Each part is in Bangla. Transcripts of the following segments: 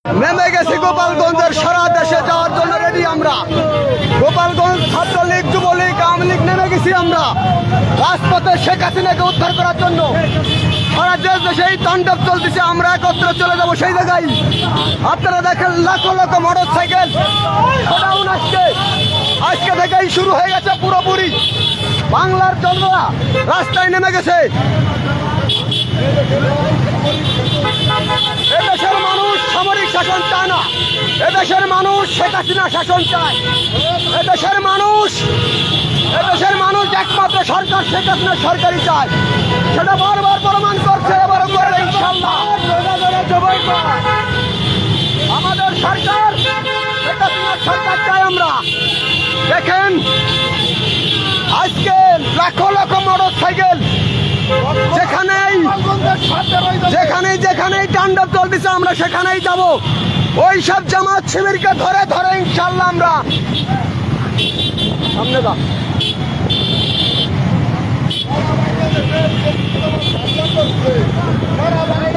নেমে গেছি গোপালগঞ্জের সারা দেশে যাওয়ার জন্য রেডি আমরা। গোপালগঞ্জ ছাত্রলীগ, যুবলীগ, আওয়ামী লীগ নেমে গেছি আমরা রাজপথে শেখ হাসিনাকে উদ্ধার করার জন্য। সারা দেশে এই তাণ্ডব চলতেছে, আমরা একত্রে চলে যাবো সেই জায়গায়। আপনারা দেখেন লাখো লাখো মোটর সাইকেল আজকে থেকেই শুরু হয়ে গেছে। পুরোপুরি বাংলার জনতা রাস্তায় নেমে গেছে। এদেশের মানুষ সামরিক শাসন চায় না, এদেশের মানুষ শেখ হাসিনা শাসন চায়। এদেশের মানুষ একমাত্র সরকার শেখ হাসিনা সরকারই চায়। সেটা বারবার প্রমাণ করছে, এবারও করবে ইনশাআল্লাহ। আমাদের সরকার শেখ হাসিনার সরকার চাই আমরা। দেখেন আজকে লাখো লাখো মোটর সাইকেল যেখানেই তাণ্ডব চলতেছে আমরা সেখানেই যাব। ওই সব জামাত শিবিরকে ধরে ধরে ইনশাআল্লাহ আমরা সামনে যাব।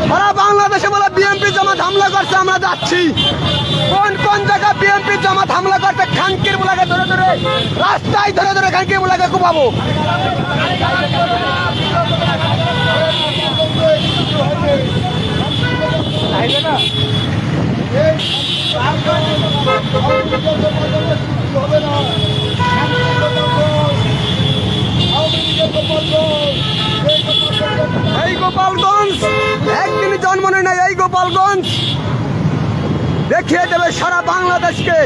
সারা বাংলাদেশে বলে বিএনপি জামাত হামলা করছে, আমরা যাচ্ছি। কোন কোন জায়গায় বিএনপি জামাত হামলা করছে খানকির মুলাকে ধরে ধরে রাস্তায় ধরে ধরে খানকির মুলাকে কুপাবো। এই গোপালগঞ্জ একদিনই জন্ম নেয় না। এই গোপালগঞ্জ দেখিয়ে দেবে সারা বাংলাদেশকে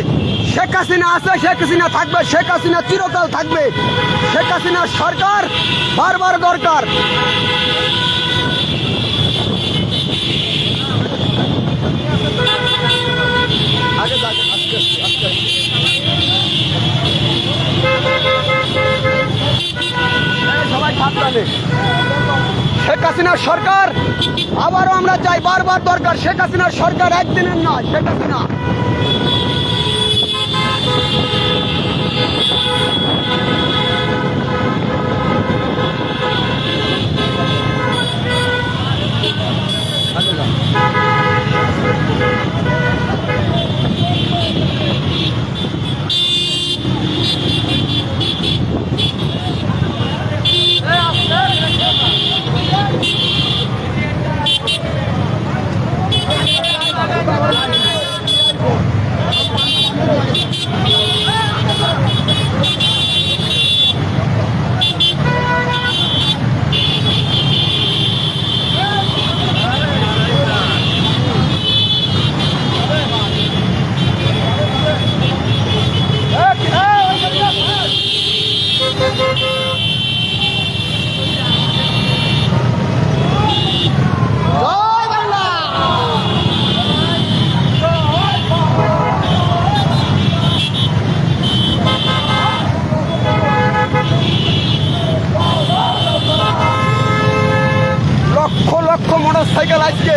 শেখ হাসিনা আছে, শেখ হাসিনা থাকবে, শেখ হাসিনা চিরকাল থাকবে। শেখ হাসিনার সরকার বারবার দরকার। শেখ হাসিনার সরকার আবারও আমরা চাই, বারবার দরকার। শেখ হাসিনার সরকার একদিনের নয়। শেখ হাসিনা মোটরসাইকেল আজকে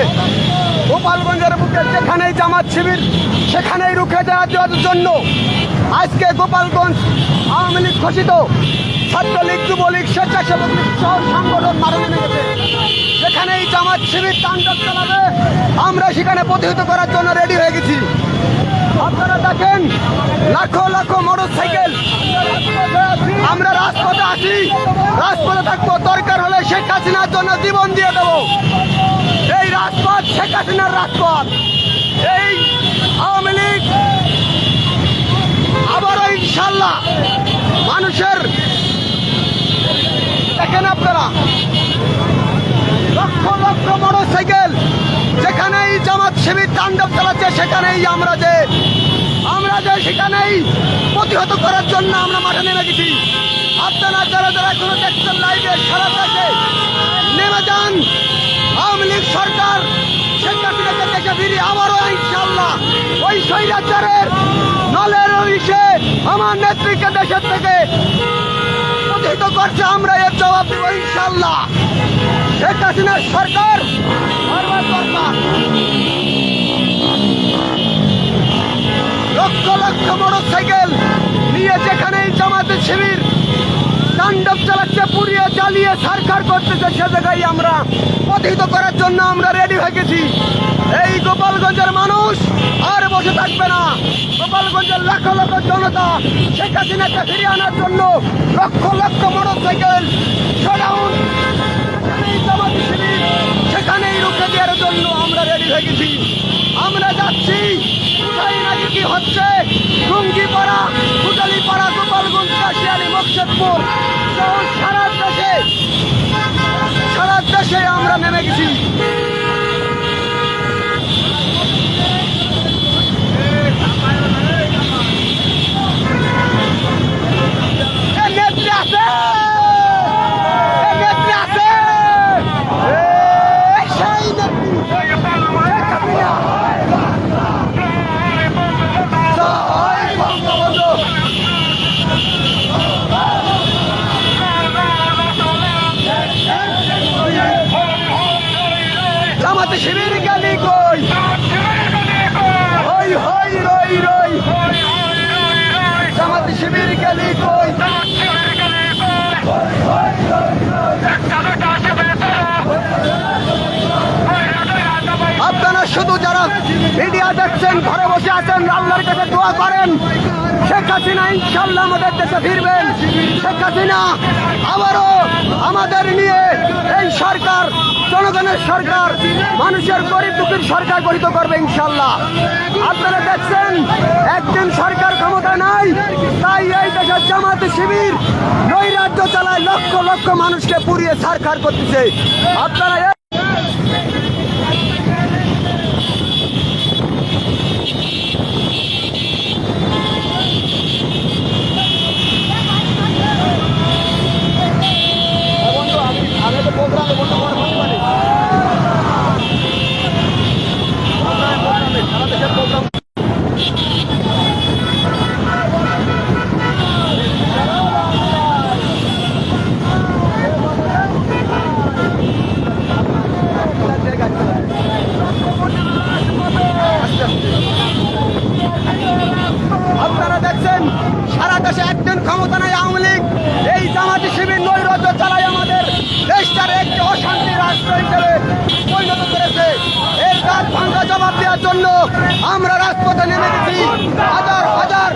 গোপালগঞ্জের বুকে যেখানেই জামাত শিবির সেখানেই রুখে দেওয়ার জন্য আজকে গোপালগঞ্জ আওয়ামী লীগ ঘোষিত ছাত্রলীগ, যুবলীগ, স্বেচ্ছাসেবক লীগ সহ সংগঠন মাঠে নেমে গেছে। যেখানেই জামাত শিবির তাণ্ডব চালাবে আমরা সেখানে প্রতিহত করার জন্য রেডি হয়ে গেছি। আপনারা দেখেন লাখো লাখো মোটরসাইকেল। আমরা রাজপথে আছি, রাজপথে থাকবো। দরকার হলে শেখ হাসিনার জন্য জীবন দিয়ে দেবো। এই রাজপথ শেখ হাসিনার রাজপথ। এই আওয়ামী লীগ আবারও ইনশাল্লাহ মানুষের দেখেন আপনারা লক্ষ লক্ষ মোটরসাইকেল যেখানেই জামাত শিবির তাণ্ডব চালাচ্ছে সেখানেই আমরা যে সেখানেই প্রতিহত করার জন্য আমরা মাঠে নেমে গেছি। আপনারা যারা যারা এখনো দেখছেন লাইভে সারা দেশে নেমে যান। আওয়ামী লীগ সরকার শেখ হাসিনাকে দেশে ফিরিয়ে আবারও ইনশাল্লাহ ওই স্বৈরাচারের নলের ইসে আমার নেত্রীকে দেশের থেকে প্রতিহত করছে। আমরা এর জবাব দেব ইনশাল্লাহ। শেখ হাসিনার সরকার বারবার দরকার। লক্ষ লক্ষ মোটরসাইকেল নিয়ে যেখানেই জামাতের শিবির তাণ্ডব চালাচ্ছে, পুড়িয়ে জ্বালিয়ে সরকার করতেছে, সে জায়গায় আমরা প্রতিহত করার জন্য আমরা রেডি হয়ে গেছি। এই গোপালগঞ্জের মানুষ বসে থাকবে না। গোপালগঞ্জের লাখ লাখ জনতা শেখ হাসিনাকে ফিরিয়ে আনার জন্য লক্ষ লক্ষ মোটরসাইকেল শোডাউন সেখানেই রুখে দেওয়ার জন্য আমরা রেডি হয়ে গেছি। আমরা যাচ্ছি কোথায় নাকি কি হচ্ছে, টুঙ্গিপাড়া, কুটালীপাড়া, গোপালগঞ্জ, কাশিয়ানী, মকসেদপুর সহ সারা দেশে আমরা নেমে গেছি। নেত্রী আছে, নেত্রী আছে, সেই নেত্রী জামাতে শিবির গেলি কই, হই হই রই রই, জামাতে শিবির গেলি কই। আপনারা শুধু যারা মিডিয়া দেখছেন ঘরে বসে আছেন আল্লাহর কাছে দোয়া করেন, শেখ হাসিনা ইনশাল্লাহ আমাদের দেশে ফিরবেন। শেখ হাসিনা আবারও আমাদের নিয়ে এই সরকার, জনগণের সরকার, মানুষের গরিব দুঃখীর সরকার গঠিত করবে ইনশাল্লাহ। আপনারা দেখছেন একদিন সরকার ক্ষমতা নাই, তাই এই দেশের জামাতে শিবির নৈরাজ্য চালায়, লক্ষ লক্ষ মানুষকে পুড়িয়ে ছারখার করতেছে। আপনারা আপনারা দেখছেন সারা দেশে একদিন ক্ষমতা নাই আওয়ামী লীগ, এই জামাতে শিবির নৈরাজ্য চালায় আমাদের দেশটার একটি অশান্তি রাষ্ট্র হিসেবে পরিণত করেছে। এই রাত ভাঙ্গা জবাব দেওয়ার জন্য আমরা রাজপথে নেমে গেছি। হাজার হাজার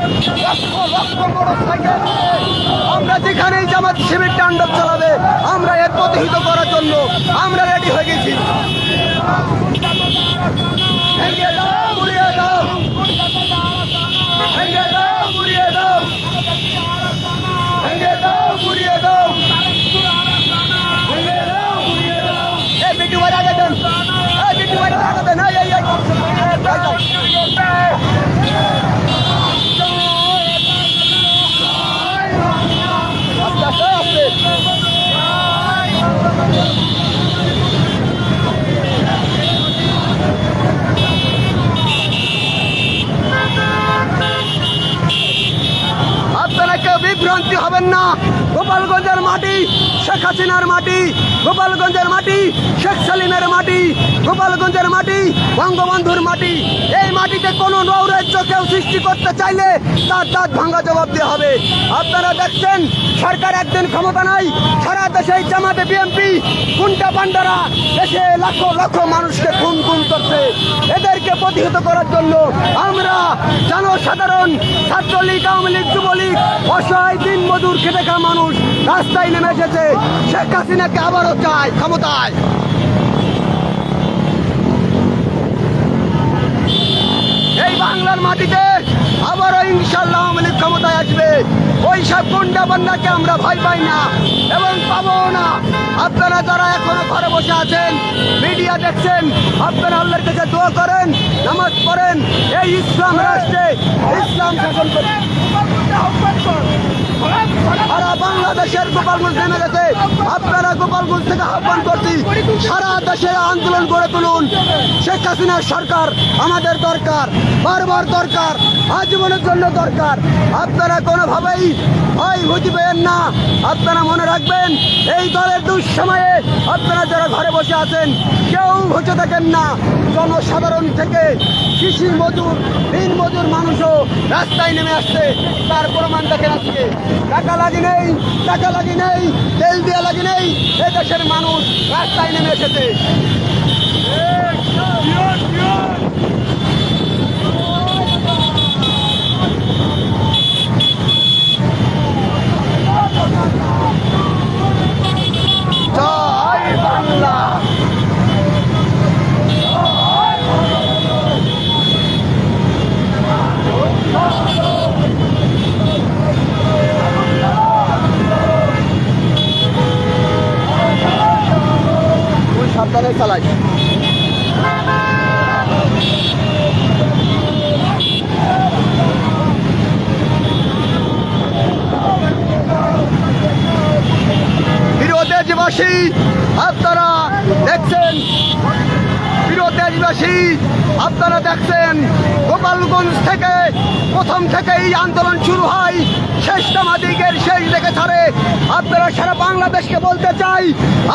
লক্ষ লক্ষ মোটরসাইকেল আমরা যেখানেই জামাতে শিবির তাণ্ডব চালাবে আমরা এর প্রতিহিত করার জন্য আমরা রেডি হয়ে গেছি। ভেঙে দাও, উড়িয়ে দাও, ভেঙে দাও, উড়িয়ে দাও, ভেঙে দাও, উড়িয়ে দাও, ভেঙে দাও, উড়িয়ে দাও। এই বিটু ভাই আগে দেন, এই বিটু ভাই আগে দেন, এই এই আস্তে আস্তে আস্তে। আপনারা কেউ বিভ্রান্তি হবেন না। গোপালগঞ্জের মাটি শেখ হাসিনার মাটি, গোপালগঞ্জের মাটি শেখ সালিমের মাটি, গোপালগঞ্জের মাটি বঙ্গবন্ধুর মাটি। এই মাটিতে কোনো নৈরাজ্য কেউ সৃষ্টি করতে চাইলে তার দাঁত ভাঙা জবাব দেওয়া হবে। আপনারা দেখছেন সরকার একদিন ক্ষমতা নাই, সারা দেশে জামাতে বিএনপি গুন্ডা পান্ডারা দেশে লক্ষ লক্ষ মানুষকে খুন করছে। এদেরকে প্রতিহত করার জন্য আমরা জনসাধারণ, ছাত্রলীগ, আওয়ামী লীগ, যুবলীগ, অসহায় দিন মজুর খেটে খাওয়া মানুষ রাস্তায় নেমে এসেছে। শেখ হাসিনাকে আবারও চায় ক্ষমতায়। এই বাংলার মাটিতে আবারও ইনশাল্লাহ আওয়ামী লীগ ক্ষমতায় আসবে। ওই সব গুন্ডা বান্দাকে আমরা ভয় পাই না এবং পাবো না। আপনারা যারা এখনো ঘরে বসে আছেন, মিডিয়া দেখছেন, আপনারা আল্লাহর কাছে দোয়া করেন, নামাজ পড়েন, এই ইসলাম রাষ্ট্রে ইসলাম শাসন করেন। সারা বাংলাদেশের গোপালগঞ্জ নেমে গেছে। আপনারা গোপালগঞ্জ থেকে আহ্বান করছি, সারা দেশে আন্দোলন গড়ে তুলুন। শেখ হাসিনার সরকার আমাদের দরকার, বারবার দরকার, আজীবনের জন্য দরকার। আপনারা কোনোভাবেই ভয় বুঝবেন না। আপনারা মনে রাখবেন এই দলের দুঃসময়ে আপনারা যারা ঘরে বসে আছেন কেউ বসে থাকেন না। জনসাধারণ থেকে কৃষি মজুর, দিন মজুর মানুষও রাস্তায় নেমে আসছে। তার প্রমাণ দেখেন আজকে। টাকা লাগি নেই, টাকা লাগি নেই, তেল দেওয়া লাগি নেই, এ দেশের মানুষ রাস্তায় নেমে এসেছে। চালাই। প্রিয় দেশবাসী, আপনারা দেখছেন, প্রিয় দেশবাসী আপনারা দেখছেন, গোপালগঞ্জ থেকে প্রথম থেকেই আন্দোলন শুরু হয়, শেষ নামাদিকের শেষ দেখে ছাড়ে। আপনারা সারা বাংলাদেশকে বলতে চাই,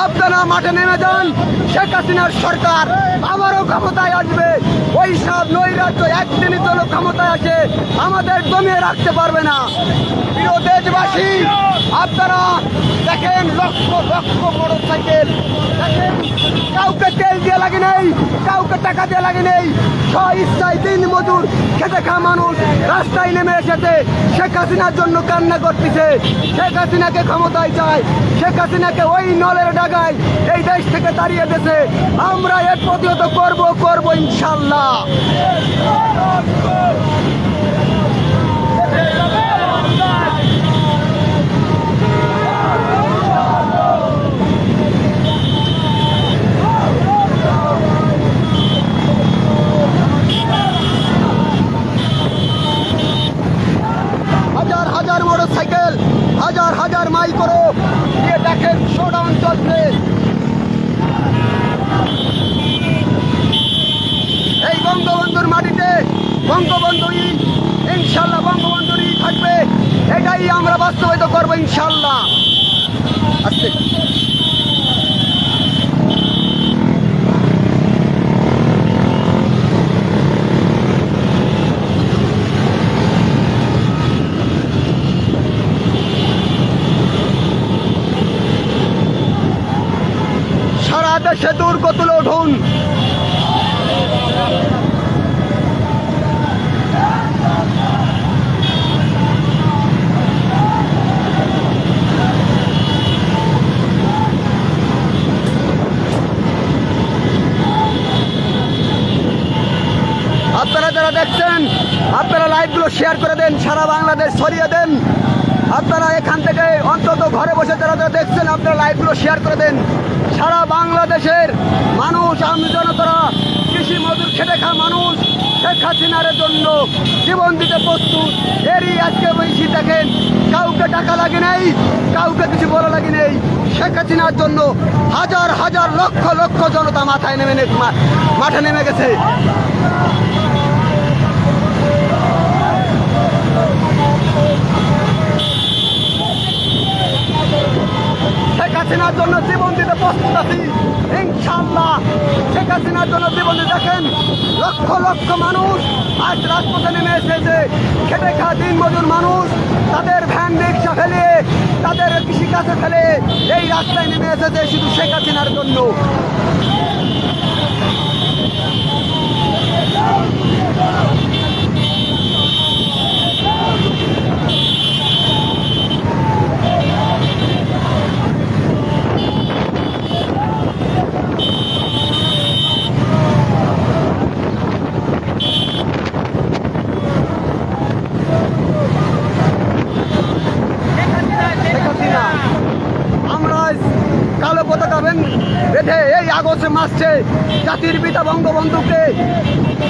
আপনারা মাঠে নেমে যান। শেখ হাসিনার সরকার আবারও ক্ষমতায় আসবে। ওই সব নৈরাজ্য একদিনই জন্য ক্ষমতায় আসে, আমাদের দমিয়ে রাখতে পারবে না। প্রিয় দেশবাসী, আপনারা দেখেন লক্ষ লক্ষ মোটর সাইকেল, দেখেন কাউকে তেল দিয়ে লাগে নেই, কাউকে টাকা দিয়ে লাগে নেই, স্ব-ইচ্ছায় দিন মজুর খেতে খাওয়া মানুষ রাস্তায় নেমে এসেছে, শেখ হাসিনার জন্য কান্না করতেছে। শেখ হাসিনাকে ক্ষমতায় চায়, শেখ হাসিনাকে ওই নলের ডাগায় এই দেশ থেকে তাড়িয়ে দিয়েছে। আমরা এর প্রতিহত করব ইনশাল্লাহ। হাজার হাজার মোটর সাইকেল, হাজার হাজার মাইক্রো দিয়ে দেখেন শোডাউন চলছে। এই বঙ্গবন্ধুর মাটিতে বঙ্গবন্ধুই ইনশাল্লাহ, বঙ্গবন্ধুরই থাকবে, এটাই আমরা বাস্তবায়িত করবো ইনশাল্লাহ। আস্তে সারা দেশে দুর্গ তুলে উঠুন। আপনারা যারা দেখছেন, আপনারা লাইভগুলো শেয়ার করে দেন, সারা বাংলাদেশ ছড়িয়ে দেন। আপনারা এখান থেকে অন্তত ঘরে বসে যারা যারা দেখছেন, আপনারা লাইভগুলো শেয়ার করে দেন। সারা বাংলাদেশের মানুষ, আমজনতারা, কৃষি মজুর খেটে খাওয়া মানুষ শেখ হাসিনার জন্য জীবন দিতে প্রস্তুত। এরই আজকে বেশি দেখেন, কাউকে টাকা লাগে নেই, কাউকে কিছু বলা লাগে নেই। শেখ হাসিনার জন্য হাজার হাজার লক্ষ লক্ষ জনতা মাঠে নেমে গেছে। শেখ হাসিনার জন্য জীবন দিতে প্রস্তুত আছি ইনশাল্লাহ। শেখ হাসিনার জন্য জীবন দিতে দেখেন লক্ষ লক্ষ মানুষ আজ রাজপথে নেমে এসেছে। খেটে খাওয়া দিন মজুর মানুষ তাদের ভ্যান রিক্সা ফেলে, তাদের কৃষিকাজে ফেলে এই রাস্তায় নেমে এসেছে শুধু শেখ হাসিনার জন্য। কালো পতাকা বেঁধে এই আগস্ট মাসে জাতির পিতা বঙ্গবন্ধুকে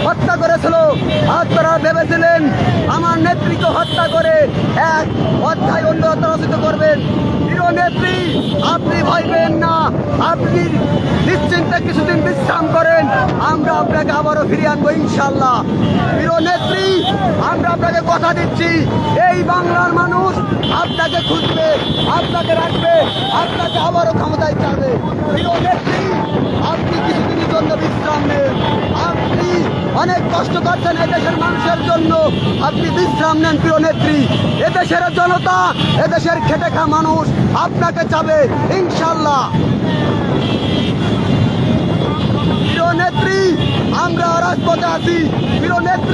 হত্যা করেছিল। আপনারা ভেবেছিলেন আমার নেত্রীকে হত্যা করে এক অধ্যায় অন্য রচিত করবেন। প্রিয় নেত্রী, আপনি ভয় পেন না, আপনি নিশ্চিন্তে কিছুদিন বিশ্রাম করেন, আমরা আপনাকে আবারও ফিরিয়ে আনবো ইনশাল্লাহ। প্রিয় নেত্রী, আমরা আপনাকে কথা দিচ্ছি, এই বাংলার মানুষ আপনাকে খুঁজবে, আপনাকে রাখবে, আপনাকে আবারও ক্ষমতায় চাবে। প্রিয় নেত্রী, আপনি কিছুদিনের জন্য বিশ্রাম নেন, আপনি অনেক কষ্ট করছেন এদেশের মানুষের জন্য, আপনি বিশ্রাম নেন। প্রিয় নেত্রী, এদেশের জনতা, এদেশের খেটে খাওয়া মানুষ আপনাকে চাবে ইনশাল্লাহ। প্রিয় নেত্রী, আমরা রাজপথে আছি। প্রিয় নেত্রী।